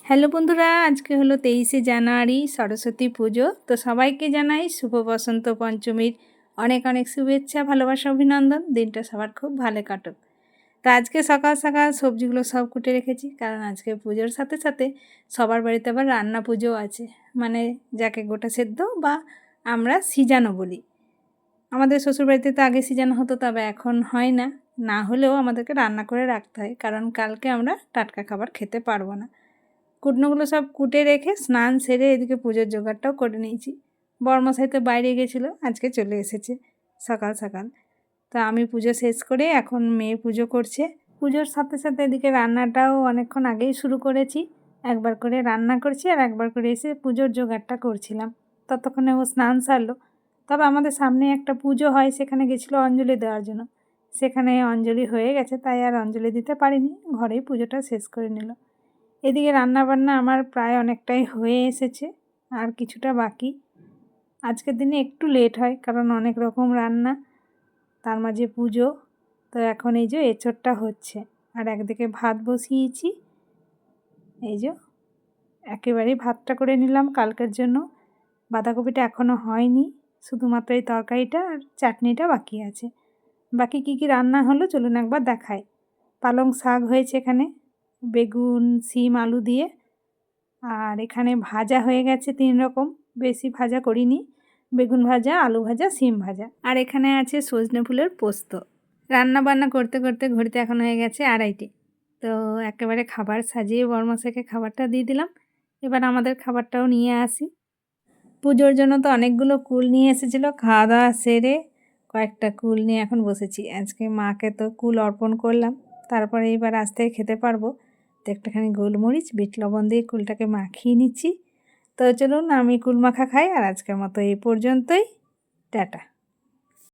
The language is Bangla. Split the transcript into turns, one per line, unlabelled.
হ্যালো বন্ধুরা, আজকে হলো 23শে জানুয়ারি সরস্বতী পুজো। তো সবাইকে জানাই শুভ বসন্ত পঞ্চমীর অনেক অনেক শুভেচ্ছা, ভালোবাসা, অভিনন্দন। দিনটা সবার খুব ভালো কাটুক। তো আজকে সকাল সকাল সবজিগুলো সব কুটে রেখেছি, কারণ আজকে পুজোর সাথে সাথে সবার বাড়িতে আবার রান্না পুজো আছে, মানে যাকে গোটা সেদ্ধ বা আমরা সিজানো বলি। আমাদের শ্বশুরবাড়িতে তো আগে সিজানো হতো, তবে এখন হয় না। না হলেও আমাদেরকে রান্না করে রাখতে হয়, কারণ কালকে আমরা টাটকা খাবার খেতে পারবো না। কুটনোগুলো সব কুটে রেখে স্নান সেরে এদিকে পুজোর জোগাড়টাও করে নিয়েছি। বরমশাই তো বাইরে গেছিলো, আজকে চলে এসেছে সকাল সকাল। তা আমি পুজো শেষ করে এখন মেয়ে পুজো করছে। পুজোর সাথে সাথে এদিকে রান্নাটাও অনেকক্ষণ আগেই শুরু করেছি। একবার করে রান্না করছি আর একবার করে এসে পুজোর জোগাড়টা করছিলাম। ততক্ষণে ও স্নান সারলো। তবে আমাদের সামনে একটা পুজো হয়, সেখানে গেছিলো অঞ্জলি দেওয়ার জন্য। সেখানে অঞ্জলি হয়ে গেছে, তাই আর অঞ্জলি দিতে পারিনি, ঘরেই পুজোটা শেষ করে নিল। এদিকে রান্নাবান্না আমার প্রায় অনেকটাই হয়ে এসেছে, আর কিছুটা বাকি। আজকের দিনে একটু লেট হয়, কারণ অনেক রকম রান্না, তার মাঝে পুজো। তো এখন এই যে এঁচোড়টা হচ্ছে, আর একদিকে ভাত বসিয়েছি। এই যে একেবারেই ভাতটা করে নিলাম কালকের জন্য। বাঁধাকপিটা এখনও হয়নি, শুধুমাত্র এই তরকারিটা আর চাটনিটা বাকি আছে। বাকি কি কি রান্না হলো চলুন একবার দেখাই। পালং শাক হয়েছে এখানে, বেগুন, সিম, আলু দিয়ে। আর এখানে ভাজা হয়ে গেছে 3 রকম, বেশি ভাজা করিনি। বেগুন ভাজা, আলু ভাজা, সিম ভাজা। আর এখানে আছে সজনে ফুলের পোস্ত। রান্না বান্না করতে করতে ঘড়িতে এখন হয়ে গেছে 2:30। তো একেবারে খাবার সাজিয়ে বরমশাইকে খাবারটা দিয়ে দিলাম। এবার আমাদের খাবারটাও নিয়ে আসি। পুজোর জন্য তো অনেকগুলো কুল নিয়ে এসেছিলো, খাওয়া দাওয়া সেরে কয়েকটা কুল নিয়ে এখন বসেছি। আজকে মাকে তো কুল অর্পণ করলাম, তারপরে এবার আস্তে খেতে পারবো। তো একটুখানি গোলমরিচ, বিট লবণ দিয়ে কুলটাকে মাখিয়ে নিচ্ছি। তো চলুন আমি কুল মাখা খাই, আর আজকের মতো এই পর্যন্তই। টাটা।